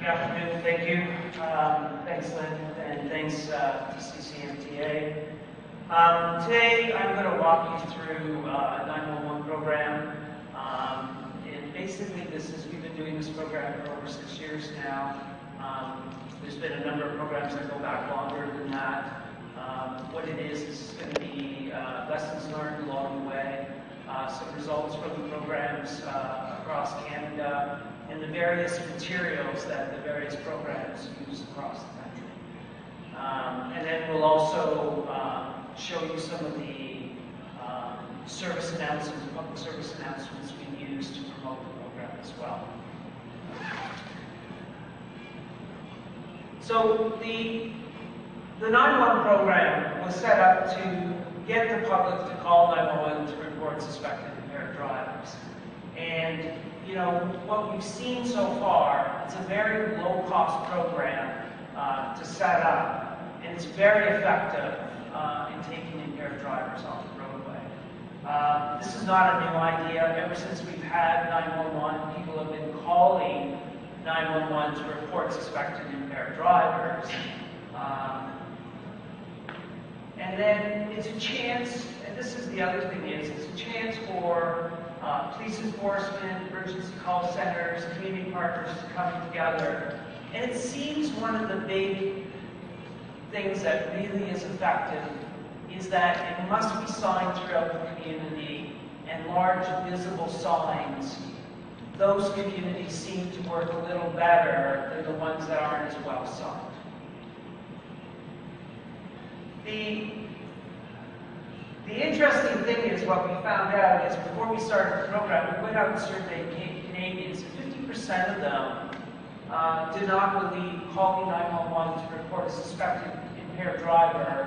Good afternoon, thank you. Thanks, Lynn, and thanks to CCMTA. Today, I'm going to walk you through a 911 program. And basically, we've been doing this program for over 6 years now. There's been a number of programs that go back longer than that. What it is going to be lessons learned along the way, some results from the programs across Canada, and the various materials that the various programs use across the country. And then we'll also show you some of the service announcements, public service announcements we use to promote the program as well. So the 911 program was set up to get the public to call 911 to report suspected impaired drivers. And you know, what we've seen so far, it's a very low-cost program to set up, and it's very effective in taking impaired drivers off the roadway. This is not a new idea. Ever since we've had 911, people have been calling 911 to report suspected impaired drivers. And then it's a chance, and this is the other thing is, it's a chance for police enforcement, emergency call centers, community partners to come together. And it seems one of the big things that really is effective is that it must be signed throughout the community, and large visible signs. Those communities seem to work a little better than the ones that aren't as well signed. The interesting thing is what we found out is before we started the program, we went out and surveyed Canadians, and 50% of them did not believe calling 911 to report a suspected impaired driver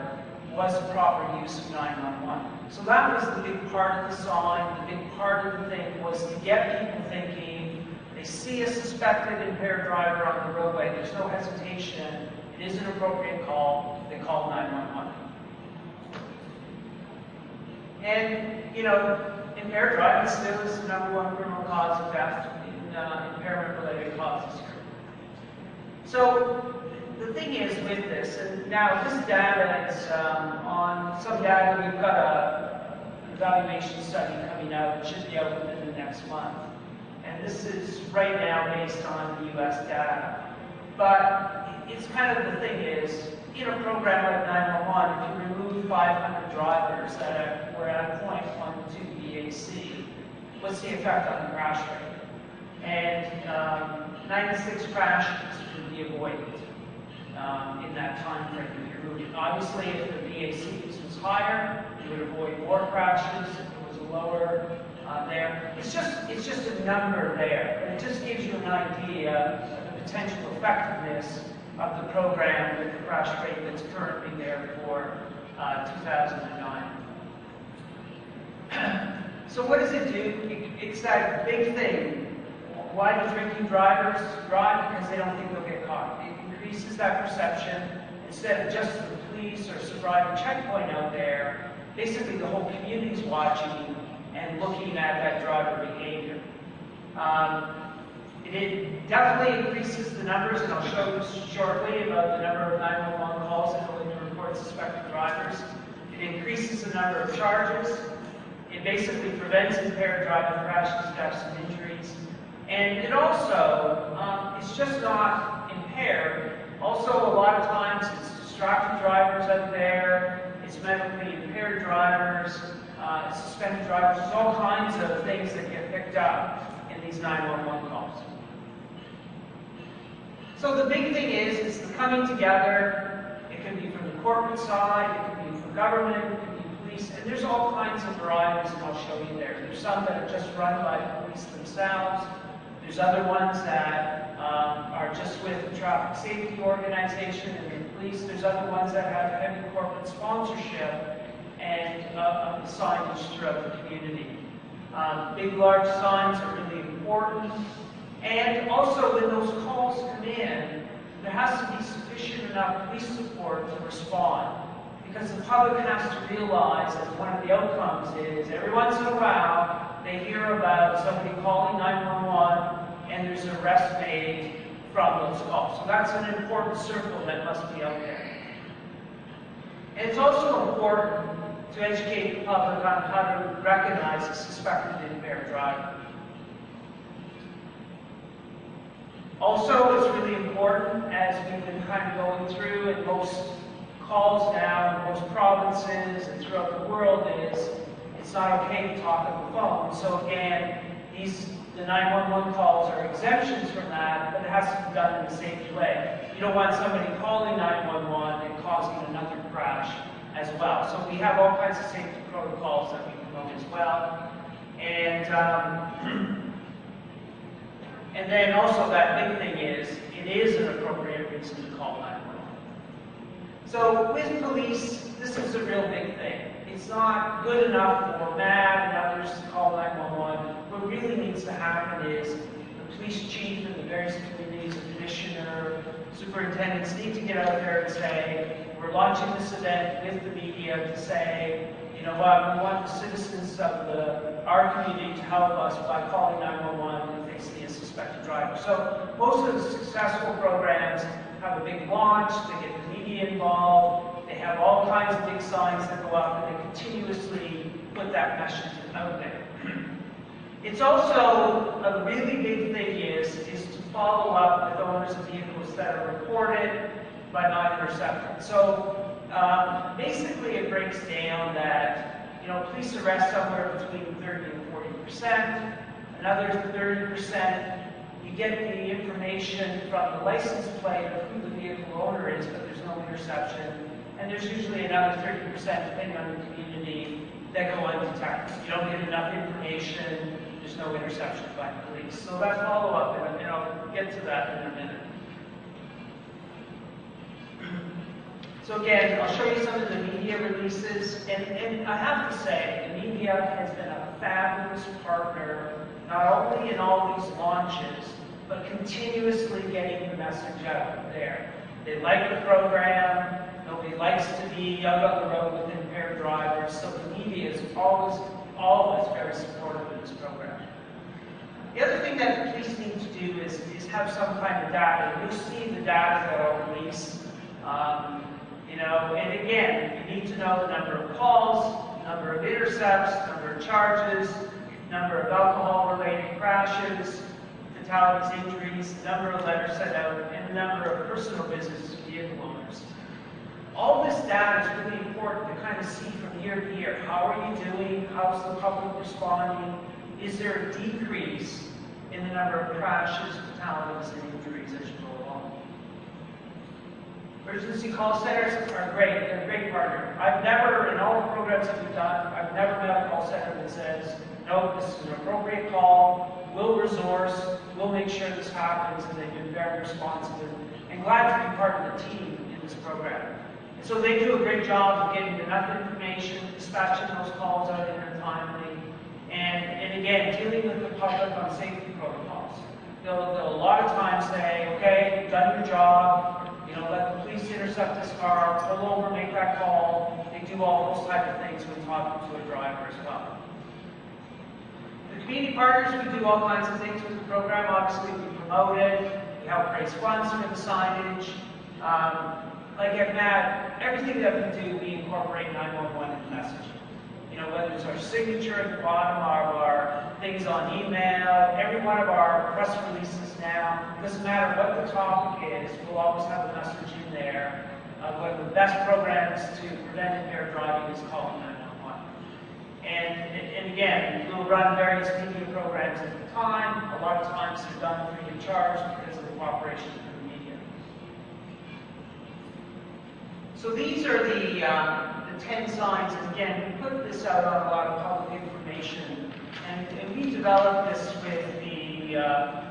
was the proper use of 911. So that was the big part of the sign, the big part of the thing was to get people thinking, they see a suspected impaired driver on the roadway, there's no hesitation, it is an appropriate call, they call 911. And, you know, impaired driving still is the #1 criminal cause of death in impairment-related causes here. So, the thing is with this, and now this data is on some data, we've got an evaluation study coming out, it should be out within the next month. And this is right now based on the US data. But it's kind of the thing is, in a program like 911, if you remove 500 drivers that were at a 0.12 BAC, what's the effect on the crash rate? And 96 crashes would be avoided in that time frame if you removed it. Obviously, if the BAC was higher, you would avoid more crashes. If it was lower there, it's just a number there, but it just gives you an idea of the potential effectiveness of the program with the crash rate that's currently there for 2009. So what does it do? It's that big thing. Why do drinking drivers drive? Because they don't think they'll get caught. It increases that perception. Instead of just the police or sobriety checkpoint out there, basically the whole community's watching and looking at that driver behavior. It definitely increases the numbers, and I'll show you shortly about the number of 911 calls that go in to report suspected drivers. It increases the number of charges. It basically prevents impaired driving crashes, deaths, and injuries. And it also, it's just not impaired. Also, a lot of times, it's distracted drivers out there, it's medically impaired drivers, it's suspended drivers. There's all kinds of things that get picked up in these 911 calls. So the big thing is the coming together. It can be from the corporate side, it can be from government, it can be police, and there's all kinds of varieties, and I'll show you there. There's some that are just run by the police themselves. There's other ones that are just with the traffic safety organization and the police. There's other ones that have heavy corporate sponsorship and the signage throughout the community. Big, large signs are really important. And also, when those calls come in, there has to be sufficient enough police support to respond. Because the public has to realize that one of the outcomes is, every once in a while, they hear about somebody calling 911, and there's an arrest made from those calls. So that's an important circle that must be out there. And it's also important to educate the public on how to recognize a suspected impaired driver. Also, it's really important, as we've been kind of going through in most calls now, in most provinces and throughout the world, is it's not okay to talk on the phone. So again, the 911 calls are exemptions from that, but it has to be done in a safe way. You don't want somebody calling 911 and causing another crash as well. So we have all kinds of safety protocols that we promote as well. And then also that big thing is, it is an appropriate reason to call 911. So with police, this is a real big thing. It's not good enough for Matt and others to call 911. What really needs to happen is the police chief and the various communities, the commissioner, superintendents need to get out there and say, we're launching this event with the media to say, you know what, we want the citizens of our community to help us by calling 911 if they see a suspected driver. So most of the successful programs have a big launch, they get the media involved, they have all kinds of big signs that go up, and they continuously put that message out there. It's also, a really big thing is to follow up with owners of vehicles that are reported but not intercepted. So basically it breaks down that, you know, police arrest somewhere between 30 and 40%, another 30%, you get the information from the license plate of who the vehicle owner is, but there's no interception, and there's usually another 30%, depending on the community, that go undetected. You don't get enough information, there's no interception by police. So that follow-up, and I'll get to that in a minute. So again, I'll show you some of the media releases, and I have to say, the media has been a fabulous partner, not only in all these launches, but continuously getting the message out there. They like the program, nobody likes to be out on the road with impaired drivers, so the media is always very supportive of this program. The other thing that the police need to do is have some kind of data. You'll see the data that I'll release. You know, and again, you need to know the number of calls, number of intercepts, number of charges, number of alcohol-related crashes, fatalities, injuries, number of letters sent out, and the number of personal visits to vehicle owners. All this data is really important to kind of see from year to year. How are you doing? How's the public responding? Is there a decrease in the number of crashes, fatalities, and injuries as you go along? Emergency call centers are great. They're a great partner. I've never, in all the programs that we've done, I've never met a call center that says, no, this is an appropriate call, we'll resource, we'll make sure this happens, and they've been very responsive and glad to be part of the team in this program. And so they do a great job of getting enough information, dispatching those calls out in a timely, and again, dealing with the public on safety protocols. They'll a lot of times say, okay, you've done your job, you know, let the police intercept this car, pull over, make that call. They do all those type of things when talking to a driver as well. The community partners, we do all kinds of things with the program. Obviously, we promote it. We help raise funds for the signage. Like at MAD, everything that we do, we incorporate 911 in the messaging. You know, whether it's our signature at the bottom, our things on email, every one of our press releases now, doesn't matter what the topic is, we'll always have a message in there of one of the best programs to prevent impaired driving is calling 911. And again, we'll run various media programs at the time. A lot of times they're done free of charge because of the cooperation of the media. So these are the 10 signs, and again, we put this out on a lot of public information, and we developed this with the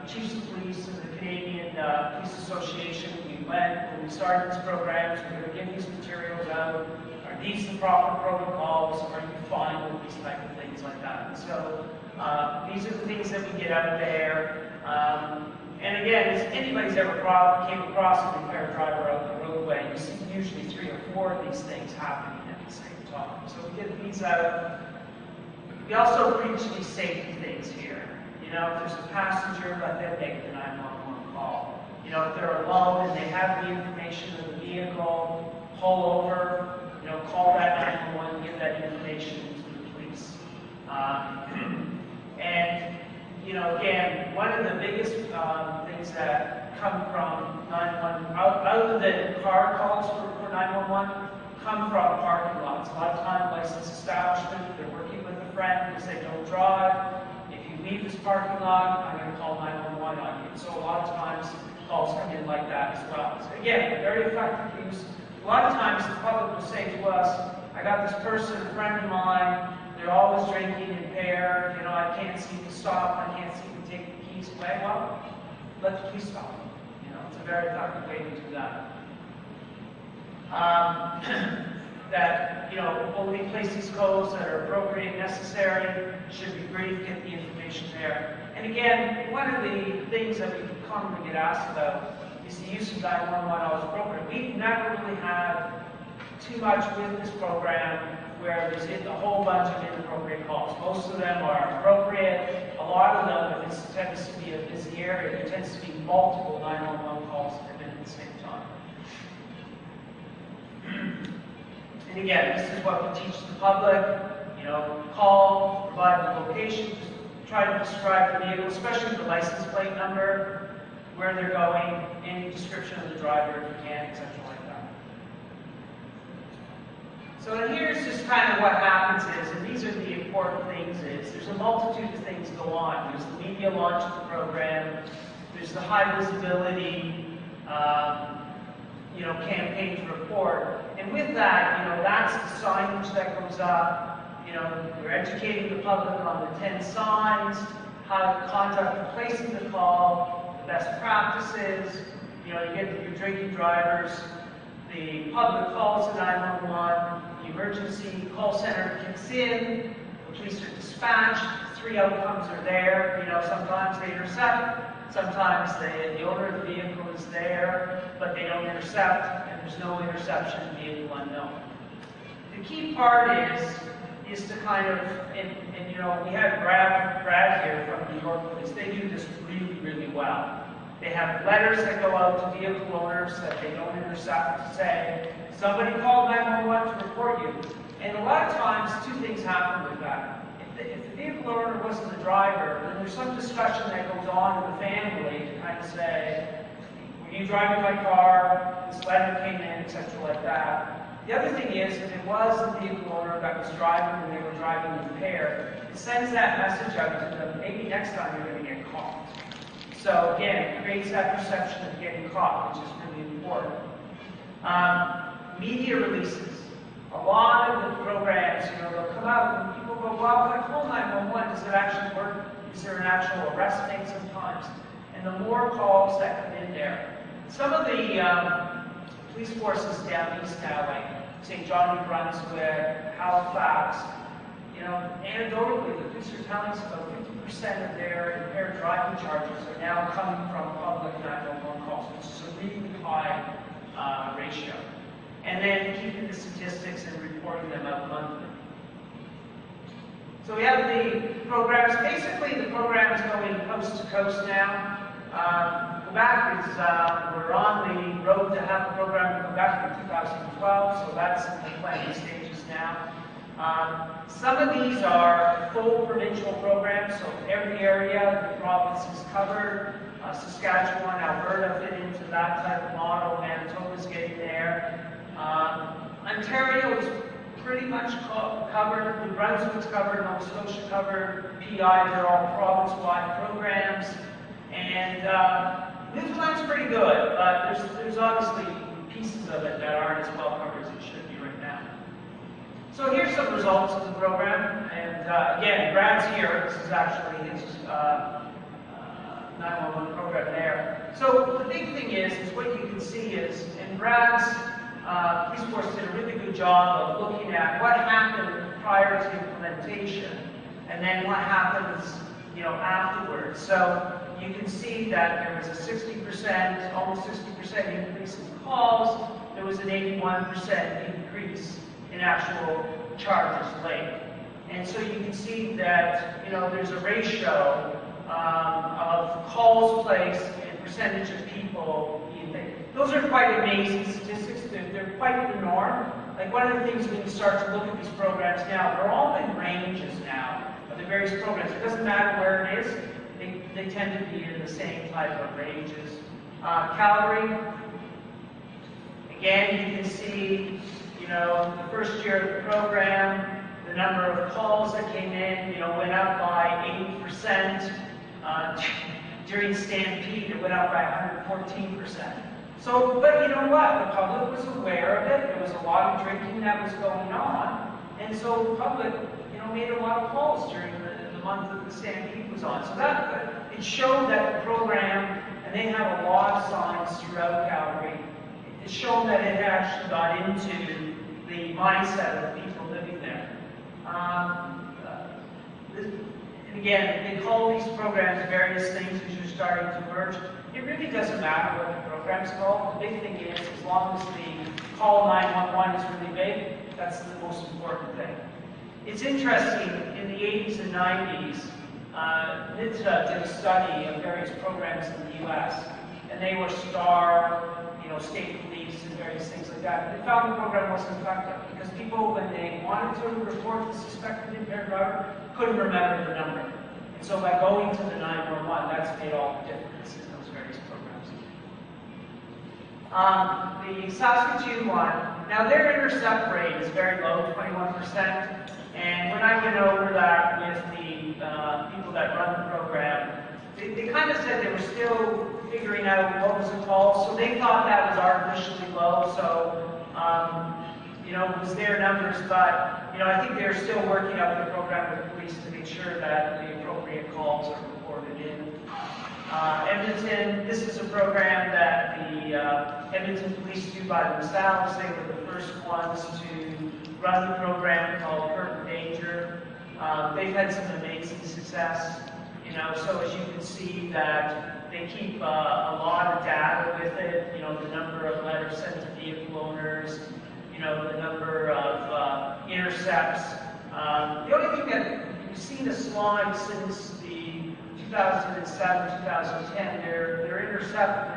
Chiefs of Police and the Canadian Police Association. When we started these programs, we were giving these materials out. Are these the proper protocols? Are you fine with these type of things like that? And so these are the things that we get out there. And again, if anybody's ever came across an impaired driver out the roadway, you see usually 3 or 4 of these things happening at the same time. So we get these out. We also preach these safety things here. You know, if there's a passenger, let them make the 911 call. You know, have the information of the vehicle, pull over, call that 911, give that information to the police. And, again, one of the biggest things that come from 911, other than car calls for 911, come from parking lots. A lot of times, licensed establishment, they're working with a friend, they say, don't drive. If you leave this parking lot, I'm going to call 911 on you. So a lot of times, calls come in like that as well. So again, very effective use. A lot of times, the public will say to us, I got this person, a friend of mine, they're always drinking, impaired, I can't seem to stop, I can't seem to take the keys away. Well, let the police stop them. It's a very effective way to do that. Only place these codes that are appropriate and necessary, should be brief, get the information there. And again, one of the things that we commonly get asked about is the use of 911 always appropriate. We've never really had too much with this program where there's a whole bunch of inappropriate calls. Most of them are appropriate. A lot of them, if this tends to be a busy area, there tends to be multiple 911 calls that come in at the same time. And again, this is what we teach the public. Call, provide the location, just try to describe the vehicle, especially the license plate number, where they're going, any description of the driver if you can, etc. like that. So here's just kind of what happens is, and these are the important things is, there's a multitude of things go on. There's the media launch of the program, there's the high visibility, campaign to report. And with that, that's the signage that goes up. We're educating the public on the 10 signs, how to conduct the placing the call, the best practices. You get your drinking drivers, the public calls to 911, the emergency call center kicks in, the police are dispatched, 3 outcomes are there. Sometimes they intercept, sometimes the owner of the vehicle is there, but they don't intercept, and there's no interception, vehicle unknown. The key part is to kind of, and we had Brad here from New York Police. They do this really, really well. They have letters that go out to vehicle owners that they don't intercept to say, somebody called 911 to report you. And a lot of times, 2 things happen with that. If the vehicle owner wasn't the driver, then there's some discussion that goes on in the family to kind of say, were you driving my car, this letter came in, etc. like that. The other thing is, if it was the vehicle owner that was driving and they were driving impaired, it sends that message out to them, maybe next time you're going to get caught. So again, it creates that perception of getting caught, which is really important. Media releases. A lot of the programs, they'll come out and people go, well, if I call 911, does it actually work? Is there an actual arrest made sometimes? And the more calls that come in there. Some of the police forces down east now, like St. John, New Brunswick, Halifax, anecdotally, the police are telling us about 50% of their impaired driving charges are now coming from public 911 calls, which is a really high ratio. And then keeping the statistics and reporting them out monthly. So we have the programs. Basically, the program is going coast to coast now. Quebec is, we're on the road to have a program in Quebec in 2012, so that's in the planning stages now. Some of these are full provincial programs, so every area, the province is covered. Saskatchewan, Alberta fit into that type of model. Manitoba's getting there. Ontario is pretty much covered. New Brunswick's covered. Nova Scotia covered. PI, they're all province-wide programs. And Newfoundland's pretty good, but there's obviously pieces of it that aren't as well covered as it should be right now. So here's some results of the program. And again, Brad's here. This is actually his 911 program there. So the big thing is what you can see is, and Brad's police force did a really good job of looking at what happened prior to implementation, and then what happens, afterwards. So you can see that there was a 60%, almost 60% increase in calls. There was an 81% increase in actual charges late. And so you can see that, there's a ratio of calls placed and percentage of people being things. Those are quite amazing statistics. They're quite the norm. Like one of the things when you start to look at these programs now, they're all in ranges now of the various programs. It doesn't matter where it is. They tend to be in the same type of ranges. Calgary, again, you can see, you know, the first year of the program, the number of calls that came in, you know, went up by 80%. During Stampede, it went up by 114%. So, but you know what? The public was aware of it. There was a lot of drinking that was going on. And so the public, you know, made a lot of calls during the month that the Stampede was on. So that, it showed that the program, and they have a lot of signs throughout Calgary, it's shown that it actually got into the mindset of the people living there. Again, they call these programs various things as you're starting to merge. It really doesn't matter what the program's called. The big thing is, as long as the call 911 is really big, that's the most important thing. It's interesting, in the 80s and 90s, NHTSA did a study of various programs in the US, and they were STAR, you know, state police and various things like that. They found the program wasn't effective because people, when they wanted to report the suspected impaired driver, couldn't remember the number. And so by going to the 911, that's made all the difference in those various programs. The Saskatoon one, now their intercept rate is very low, 21%. And when I went over that with the people that run the program, they kind of said they were still figuring out what was the call, so they thought that was artificially low. So, you know, it was their numbers, but you know, I think they're still working out the program with the police to make sure that the appropriate calls are reported in. Edmonton, this is a program that the Edmonton police do by themselves. They were the first ones to run the program called Curtain Danger. They've had some amazing success, you know, so as you can see that they keep a lot of data with it, you know, the number of letters sent to vehicle owners, you know, the number of intercepts. The only thing that you've seen a slide since the 2007, 2010, their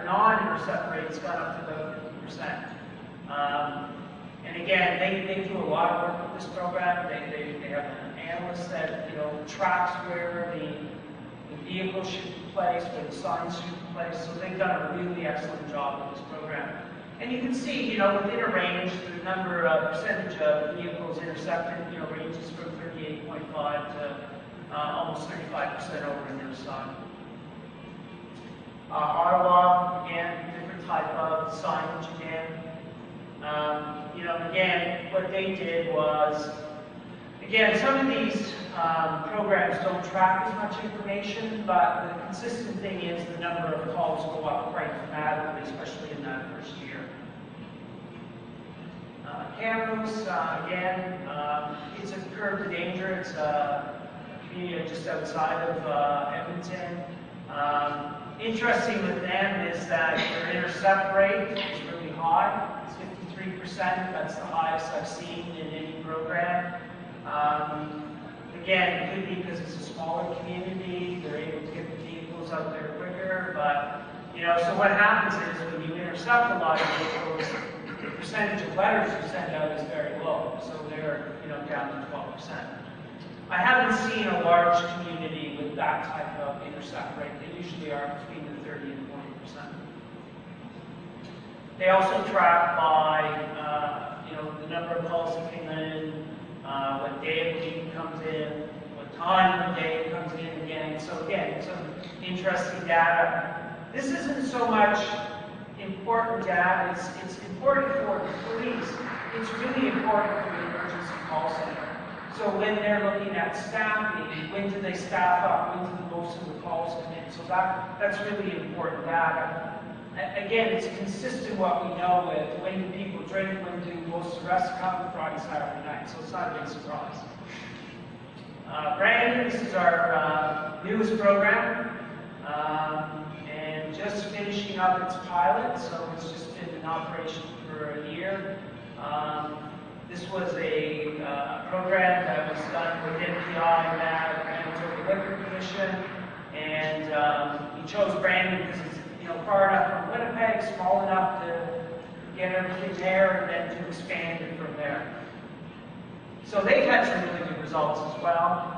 non-intercept rate's gone up to about 50%. And again, they do a lot of work with this program. They have an analyst that, you know, tracks where the vehicle should be placed, where the signs should be placed. So they've done a really excellent job with this program. And you can see, you know, within a range, the number of percentage of vehicles intercepted, you know, ranges from 38.5 to almost 35% over in the other side. Ottawa, again, different type of signage again. You know, again, what they did was, again, some of these programs don't track as much information, but the consistent thing is the number of calls go up quite dramatically, especially in that first year. Kamloops, again, it's a curve to danger. It's a community just outside of Edmonton. Interesting with them is that their intercept rate is really high. It's 53%. That's the highest I've seen in any program. Again, it could be because it's a smaller community. They're able to get the vehicles out there quicker. But, you know, so what happens is when you intercept a lot of vehicles, the percentage of letters you send out is very low. So they're, you know, down to 12%. I haven't seen a large community with that type of intercept rate. They usually are between the 30 and 40%. They also track by, you know, the number of calls that came in, what day of the week comes in, what time of the day it comes in again. So again, some interesting data. This isn't so much important data. It's important for the police. It's really important for the emergency call center. So when they're looking at staffing, when do they staff up? When do most of the calls come in? So that's really important data. Again, it's consistent what we know with when do people drink, when do most of the rest come, Friday, Saturday night. So it's not a big surprise. Brandon, this is our newest program. And just finishing up its pilot, so it's just been in operation for a year. This was a program that was done with NPI and Manitoba Liquor Commission, and we chose Brandon because it's, far enough from Winnipeg, small enough to get everything there, and then to expand it from there. So they've had some really good results as well.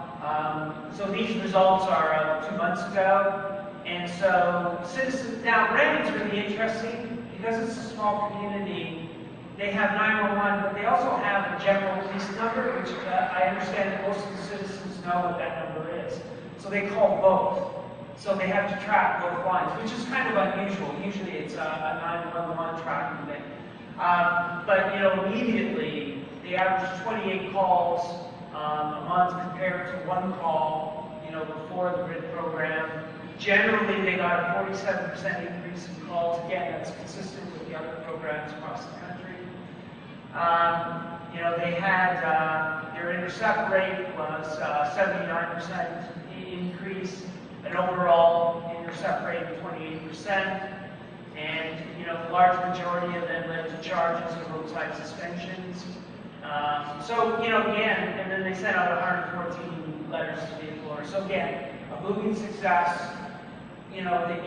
So these results are 2 months ago. And so citizens, now Brandon's really interesting because it's a small community. They have 911, but they also have a general police number, which I understand that most of the citizens know what that number is. So they call both. So they have to track both lines, which is kind of unusual. Usually it's a 911 tracking thing. But immediately they average 28 calls a month compared to 1 call, before the grid program. Generally, they got a 47% increase in calls. Again, that's consistent with the other programs across the country. They had their intercept rate was 79% increase, an overall intercept rate of 28%, and the large majority of them led to charges of roadside suspensions. Again, and then they sent out 114 letters to vehicle owners. So again, a booming success. They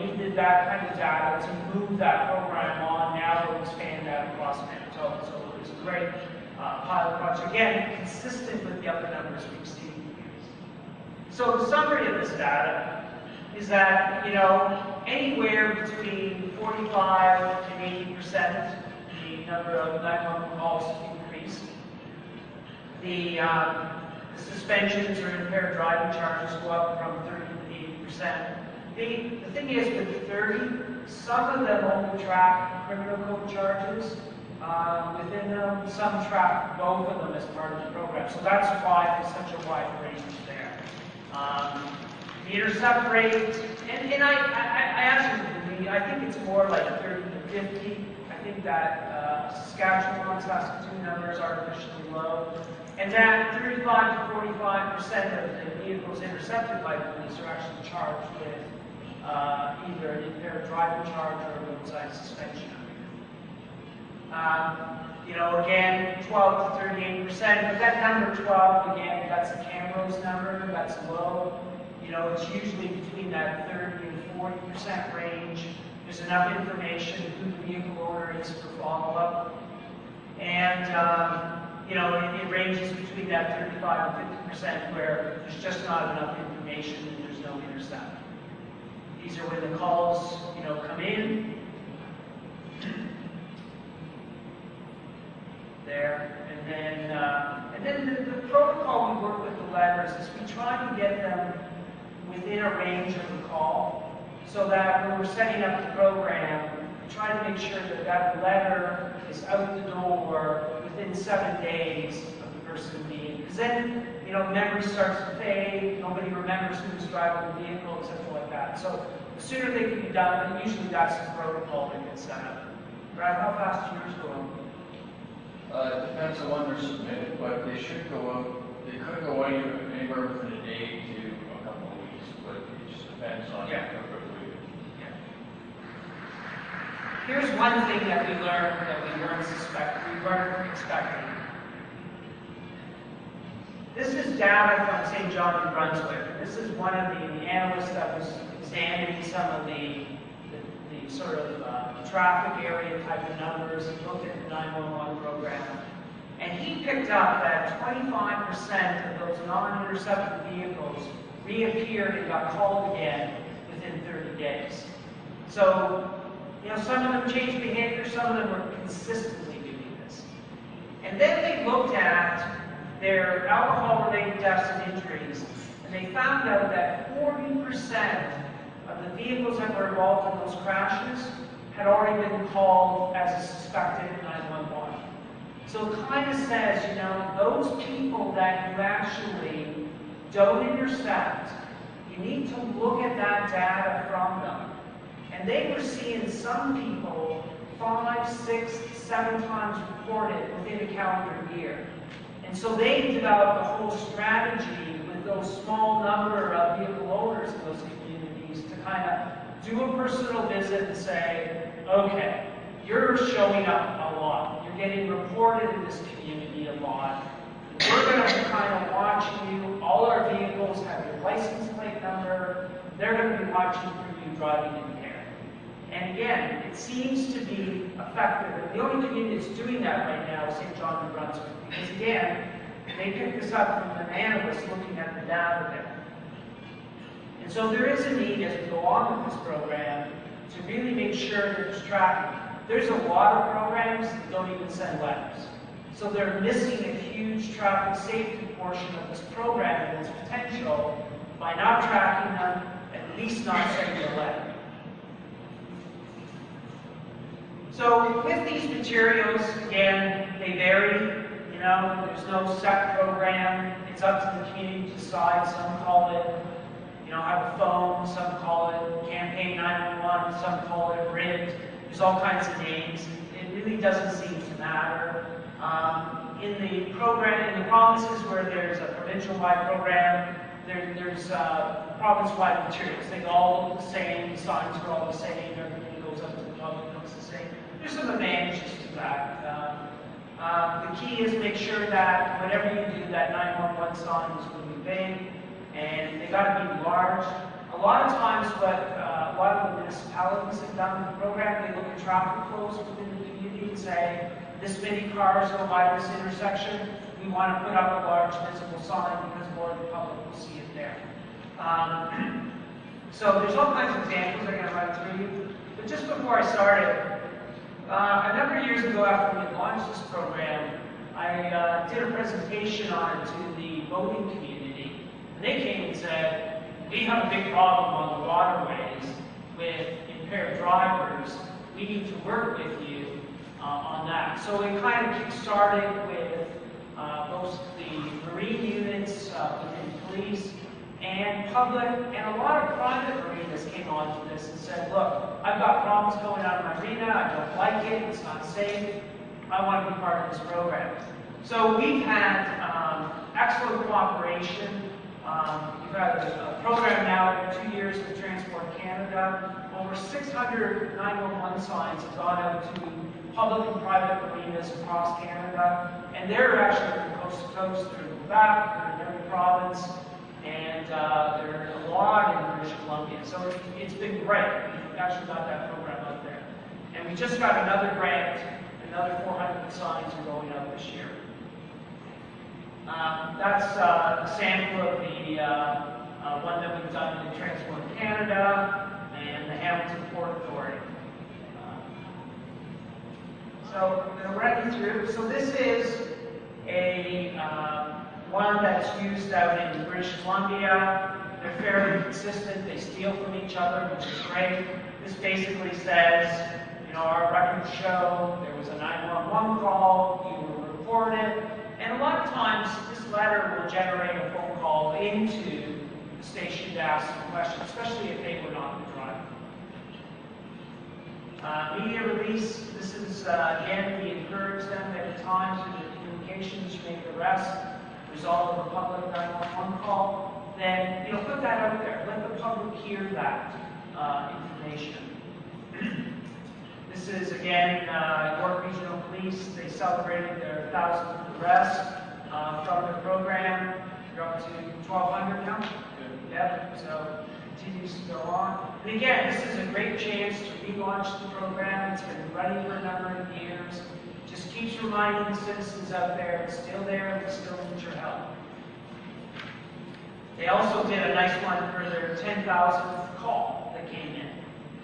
needed that kind of data to move that program on. Now we'll expand that across Manitoba. So it was a great pilot project. Again, consistent with the other numbers we've seen. So the summary of this data is that, anywhere between 45 and 80% the number of 911 calls increased. The suspensions or impaired driving charges go up from 30 to 80%. The thing is, with 30, some of them only track criminal code charges within them. Some track both of them as part of the program. So that's why there's such a wide range there. The intercept rate, and I actually believe, I think it's more like 30 to 50. I think that Saskatchewan, Saskatoon numbers are artificially low. And that 35 to 45% of the vehicles intercepted by police are actually charged with either an impaired driving charge or a roadside suspension. Again, 12 to 38%, but that number 12, again, that's the Camrose number, that's low. It's usually between that 30 and 40% range. There's enough information who the vehicle owner is for follow-up. And, it ranges between that 35 and 50% where there's just not enough information and there's no intercept. These are when the calls, come in. There, and then the protocol we work with the letters is we try to get them within a range of the call, so that when we're setting up the program, we try to make sure that that letter is out the door within 7 days of the person being, because then memory starts to fade, nobody remembers who was driving the vehicle, etc. like that. So the sooner they can be done, and usually that's the protocol that gets set up. Brad, how fast is yours going? It depends on when they're submitted, but they should go out. They could go anywhere within a day to a couple of weeks, but it just depends on how quickly. Yeah. Here's one thing that we learned that we weren't expecting. This is data from St. John, New Brunswick. This is one of the analysts that was examining some of the sort of traffic area type of numbers. He looked at the 911 program. And he picked up that 25% of those non-intercepted vehicles reappeared and got called again within 30 days. So, some of them changed behavior, some of them were consistently doing this. And then they looked at their alcohol-related deaths and injuries, and they found out that 40% of the vehicles that were involved in those crashes had already been called as a suspected 911. So it kind of says, those people that you actually don't intercept, you need to look at that data from them. And they were seeing some people 5, 6, 7 times reported within a calendar year. And so they developed a whole strategy with those small number of vehicle owners in those communities to kind of do a personal visit and say, okay, you're showing up a lot. You're getting reported in this community a lot. We're going to be kind of watching you. All our vehicles have your license plate number. They're going to be watching for you driving impaired. And again, it seems to be effective. And the only community that's doing that right now is St. John, New Brunswick. Because again, they picked this up from an analyst looking at the data there. And so there is a need as we go on with this program to really make sure that there's tracking. There's a lot of programs that don't even send letters. So they're missing a huge traffic safety portion of this program and its potential by not tracking them, at least not sending a letter. So with these materials, again, they vary. You know, there's no set program. It's up to the community to decide. Some call it, you know, have a phone. Some call it Campaign 911. Some call it grid. There's all kinds of names. It really doesn't seem to matter. In the program, in the provinces where there's a provincial-wide program, there's province-wide materials. They all look the same. The signs are all the same. Everything goes up to the public looks the same. There's some advantages to that. The key is make sure that whatever you do, that 911 sign is really big, and they got to be large. A lot of times, what a lot of the municipalities have done with the program, they look at traffic flows within the community and say, this many cars go by this intersection. We want to put up a large visible sign because more of the public will see it there. So there's all kinds of examples I'm going to run through you. But just before I started, a number of years ago after we had launched this program, I did a presentation on it to the voting community. And they came and said, we have a big problem on the waterways with impaired drivers. We need to work with you on that. So it kind of kick-started with both the marine units within police and public, and a lot of private marinas came onto this and said, look, I've got problems going out of my marina, I don't like it, it's not safe, I want to be part of this program. So we've had excellent cooperation. We've had a program now for 2 years with Transport Canada. Over 600 911 signs have gone out to public and private marinas across Canada, and they're actually from coast to coast. They're in Quebec, they're in every province, and there are a lot in British Columbia. So it's been great. We've actually got that program out there. And we just got another grant. Another 400 signs are going out this year. That's a sample of the one that we've done in Transport Canada and the Hamilton Port Authority. So I'm going to run you through. So this is a one that's used out in British Columbia. They're fairly consistent. They steal from each other, which is great. This basically says, you know, our records show there was a 911 call, you were reported, and a lot of times this letter will generate a phone call into the station to ask some questions, especially if they were not the driver. Media release, this is, again, we encourage them at times in the communications to make arrests, result of a public 911 call, then, you know, put that out there. Let the public hear that information. This is, again, York Regional Police. They celebrated their 1,000th arrest from the program. You're up to 1,200 now? Yep, so continues to go on. And again, this is a great chance to relaunch the program. It's been running for a number of years. Just keeps reminding the citizens out there it's still there, we still need your help. They also did a nice one for their 10,000th call that came in.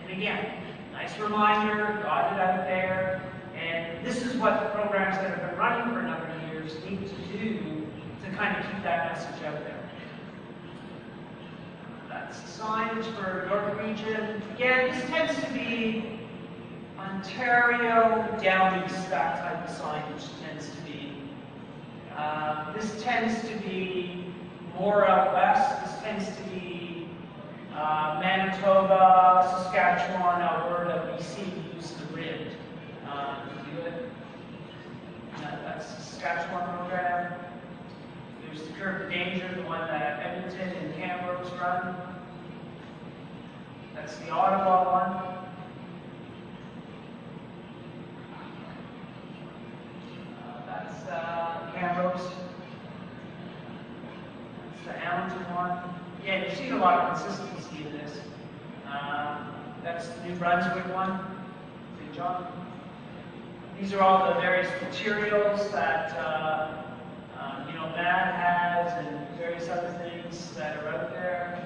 And again, nice reminder, got it out there, and this is what the programs that have been running for a number of years need to do to kind of keep that message out there. That's the signage for York Region. Again, this tends to be Ontario, down east, that type of signage tends to be. This tends to be more out west. This tends to be Manitoba, Saskatchewan, Alberta, BC, use the grid to do it. That's the Saskatchewan program. There's the Curve of Danger, the one that Edmonton and Kamloops run. That's the Ottawa one. That's Kamloops. That's the Hamilton one. Yeah, you've seen a lot of consistency in this. That's the New Brunswick one, St. John. These are all the various materials that MAD has and various other things that are out there.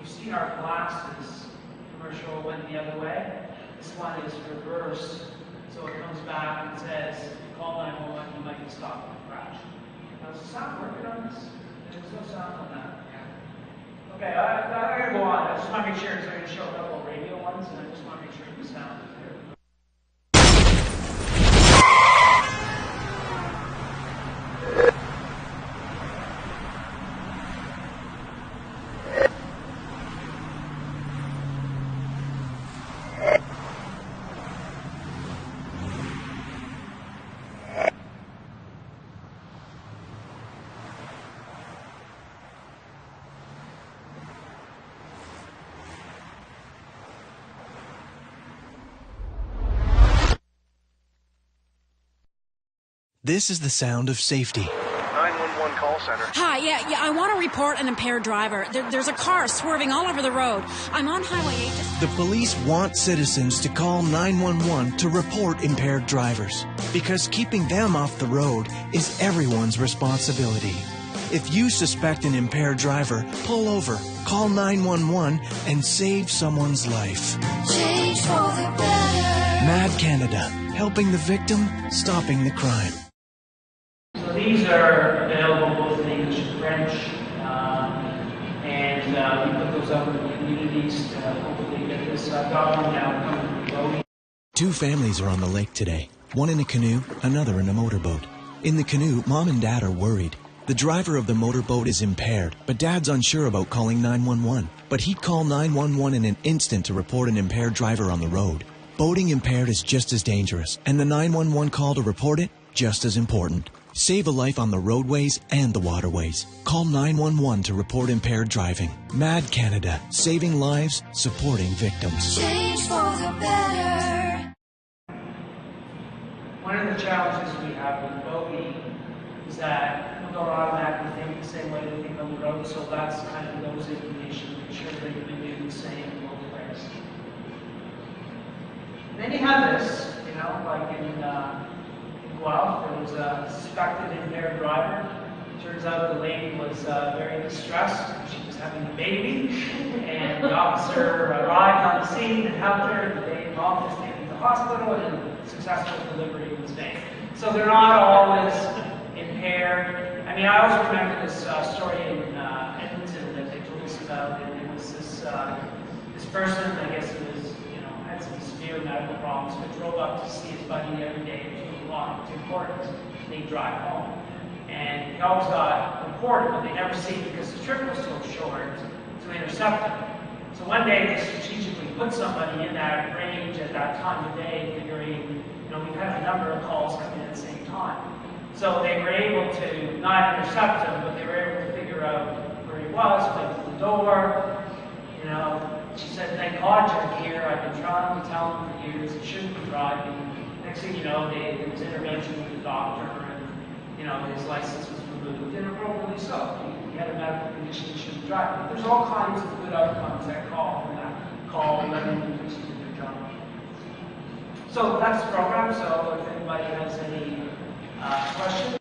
Seen our glasses commercial went the other way. This one is reverse, so it comes back and says, call 911, you might be stopped in a crash. Now, is the sound working on this? There's no sound on that. Okay, I'm going to go on. I just want to make sure, because I'm going to show a couple of radio ones, and I just want to make sure the sound is there. This is the sound of safety. 911 call center. Hi, yeah, I want to report an impaired driver. There's a car swerving all over the road. I'm on Highway 8. The police want citizens to call 911 to report impaired drivers, because keeping them off the road is everyone's responsibility. If you suspect an impaired driver, pull over, call 911, and save someone's life. Change for the better. MAD Canada, helping the victim, stopping the crime. So these are available both in English and French, and we put those up in the communities to hopefully get this document now coming from Murie. Two families are on the lake today, one in a canoe, another in a motorboat. In the canoe, Mom and Dad are worried. The driver of the motorboat is impaired, but Dad's unsure about calling 911. But he'd call 911 in an instant to report an impaired driver on the road. Boating impaired is just as dangerous, and the 911 call to report it, just as important. Save a life on the roadways and the waterways. Call 911 to report impaired driving. MAD Canada, saving lives, supporting victims. Change for the better. One of the challenges we have with boating is that people don't automatically think the same way they think on the road, so that's kind of those information to make sure that you're doing the same in both ways. And then you have this, like in Guelph, there was a suspected impaired driver. Turns out the lady was very distressed. She was having a baby, and the officer arrived on the scene and helped her. The baby mom was taken to the hospital, and successful delivery was made. So they're not always impaired. I mean, I always remember this story in Edmonton that they told us about, and it was this person, I guess it was, had some severe medical problems, but drove up to see his buddy every day at 2 o'clock, 2:15, and they'd drive home. And he always got reported, but they never see it because the trip was so short to intercept him. So one day they strategically put somebody in that range at that time of day, figuring, we've had a number of calls coming at the same time. So they were able to not intercept him, but they were able to figure out where he was, went to the door. She said, "Thank God you're here. I've been trying to tell him for years he shouldn't be driving." Next thing you know, there was intervention with the doctor, and his license was removed, and appropriately so. He had a medical condition he shouldn't drive. But there's all kinds of good outcomes that call from that call, and then police do their job. So that's the program. So if anybody has any questions.